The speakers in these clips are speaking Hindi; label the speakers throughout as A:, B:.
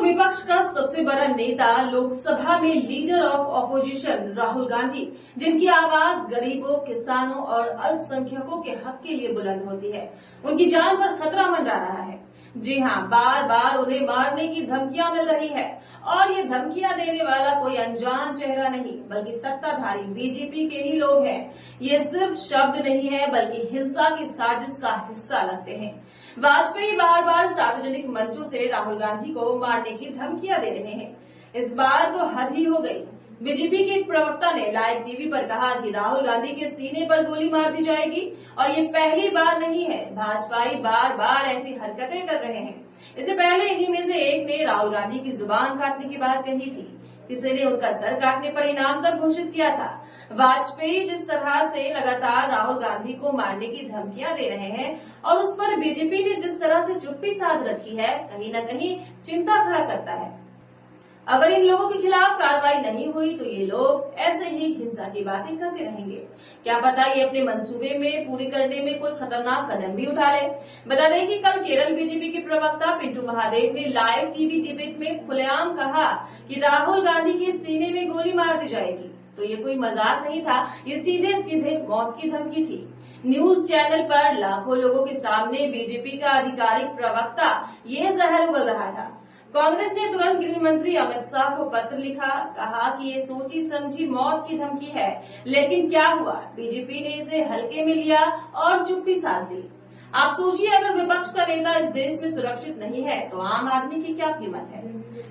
A: विपक्ष का सबसे बड़ा नेता लोकसभा में leader of opposition Rahul Gandhi, जिनकी आवाज गरीबों, किसानों और अल्पसंख्यकों के हक के लिए बुलंद होती है, उनकी जान पर खतरा मंडरा रहा है। जी हां, बार बार उन्हें मारने की धमकियां मिल रही है और ये धमकियां देने वाला कोई अनजान चेहरा नहीं बल्कि सत्ताधारी बीजेपी के ही लोग हैं। ये सिर्फ शब्द नहीं है बल्कि हिंसा की साजिश का हिस्सा लगते हैं। वाजपेयी बार बार सार्वजनिक मंचों से राहुल गांधी को मारने की धमकियां दे रहे हैं। इस बार तो हद ही हो गई। बीजेपी के एक प्रवक्ता ने लाइव टीवी पर कहा कि राहुल गांधी के सीने पर गोली मार दी जाएगी और ये पहली बार नहीं है। भाजपाई बार बार ऐसी हरकतें कर रहे हैं। इससे पहले इन्हीं में से एक ने राहुल गांधी की जुबान काटने की बात कही थी। किसी ने उनका सर काटने पर इनाम तक घोषित किया था। वाजपेयी जिस तरह से लगातार राहुल गांधी को मारने की धमकियां दे रहे हैं और उस पर बीजेपी ने जिस तरह से चुप्पी साध रखी है, कहीं न कहीं चिंता खड़ा करता है। अगर इन लोगों के खिलाफ कार्रवाई नहीं हुई तो ये लोग ऐसे ही हिंसा की बातें करते रहेंगे। क्या पता ये अपने मंसूबे में पूरी करने में कोई खतरनाक कदम भी उठा ले। बता दें कि कल केरल बीजेपी के प्रवक्ता पिंटू महादेव ने लाइव टीवी डिबेट में खुलेआम कहा कि राहुल गांधी के सीने में गोली मार दी जाएगी। तो ये कोई मजाक नहीं था, ये सीधे सीधे मौत की धमकी थी। न्यूज चैनल पर लाखों लोगों के सामने बीजेपी का आधिकारिक प्रवक्ता ये जहर उगल रहा था। कांग्रेस ने तुरंत गृह मंत्री अमित शाह को पत्र लिखा, कहा कि ये सोची समझी मौत की धमकी है। लेकिन क्या हुआ, बीजेपी ने इसे हल्के में लिया और चुप्पी साध ली। आप सोचिए, अगर विपक्ष का नेता इस देश में सुरक्षित नहीं है तो आम आदमी की क्या कीमत है।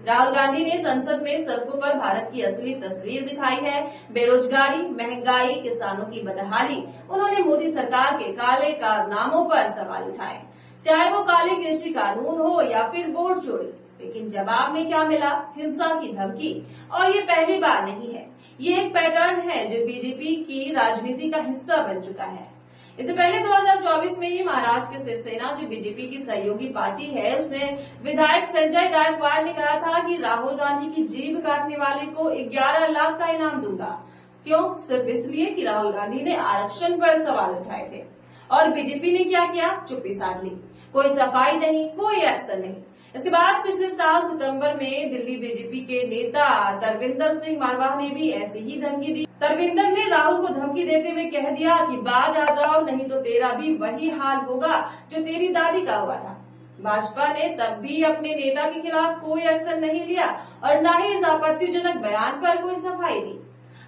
A: राहुल गांधी ने संसद में सड़कों पर भारत की असली तस्वीर दिखाई है। बेरोजगारी, महंगाई, किसानों की बदहाली, उन्होंने मोदी सरकार के काले कारनामों पर सवाल उठाए, चाहे वो काले कृषि कानून हो या फिर वोट चोरी। लेकिन जवाब में क्या मिला? हिंसा की धमकी। और ये पहली बार नहीं है, ये एक पैटर्न है जो बीजेपी की राजनीति का हिस्सा बन चुका है। इससे पहले 2024 में ही महाराष्ट्र की शिवसेना, जो बीजेपी की सहयोगी पार्टी है, उसने विधायक संजय गायकवाड़ ने कहा था कि राहुल गांधी की जीभ काटने वाले को 11 लाख का इनाम दूंगा। क्यों? सिर्फ इसलिए कि राहुल गांधी ने आरक्षण पर सवाल उठाए थे। और बीजेपी ने क्या किया? चुप्पी साध ली। कोई सफाई नहीं, कोई एक्शन नहीं। इसके बाद पिछले साल सितंबर में दिल्ली बीजेपी के नेता तरविंदर सिंह मारवाह ने भी ऐसी ही धमकी दी। तरविंदर ने राहुल को धमकी देते हुए कह दिया कि बाज आ जाओ, नहीं तो तेरा भी वही हाल होगा जो तेरी दादी का हुआ था। भाजपा ने तब भी अपने नेता के खिलाफ कोई एक्शन नहीं लिया और न ही इस आपत्तिजनक बयान पर कोई सफाई दी।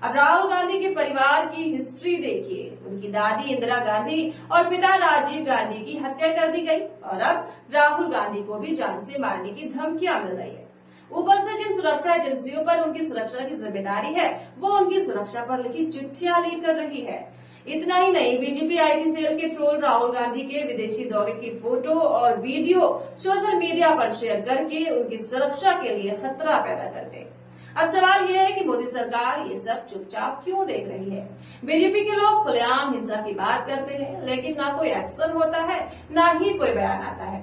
A: अब राहुल गांधी के परिवार की हिस्ट्री देखिए। उनकी दादी इंदिरा गांधी और पिता राजीव गांधी की हत्या कर दी गई और अब राहुल गांधी को भी जान से मारने की धमकियां मिल रही है। ऊपर से जिन सुरक्षा एजेंसियों पर उनकी सुरक्षा की जिम्मेदारी है, वो उनकी सुरक्षा पर लिखी चिट्ठियां लीक कर रही है। इतना ही नहीं, बीजेपी आईटी सेल के ट्रोल राहुल गांधी के विदेशी दौरे की फोटो और वीडियो सोशल मीडिया पर शेयर करके उनकी सुरक्षा के लिए खतरा पैदा करते। अब सवाल यह है कि मोदी सरकार ये सब चुपचाप क्यों देख रही है। बीजेपी के लोग खुलेआम हिंसा की बात करते हैं, लेकिन ना कोई एक्शन होता है, ना ही कोई बयान आता है।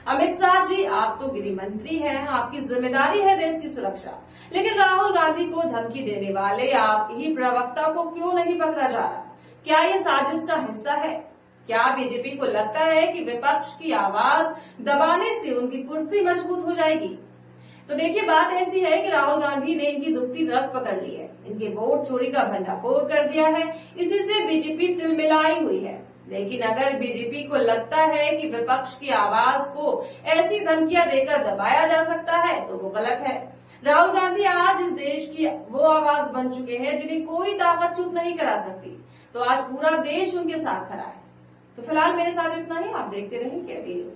A: अमित शाह जी, आप तो गृह मंत्री हैं, आपकी जिम्मेदारी है देश की सुरक्षा, लेकिन राहुल गांधी को धमकी देने वाले आपके ही प्रवक्ता को क्यों नहीं पकड़ा जा रहा? क्या ये साजिश का हिस्सा है? क्या बीजेपी को लगता है कि विपक्ष की आवाज दबाने से उनकी कुर्सी मजबूत हो जाएगी? तो देखिए, बात ऐसी है कि राहुल गांधी ने इनकी दुखती रग पकड़ ली है, इनके वोट चोरी का भंडाफोड़ कर दिया है। इसी से बीजेपी तिलमिलाई हुई है। लेकिन अगर बीजेपी को लगता है कि विपक्ष की आवाज को ऐसी धमकियां देकर दबाया जा सकता है तो वो गलत है। राहुल गांधी आज इस देश की वो आवाज बन चुके हैं जिन्हें कोई ताकत चुप नहीं करा सकती। तो आज पूरा देश उनके साथ खड़ा है। तो फिलहाल मेरे साथ इतना ही। आप देखते रहें केबी न्यूज।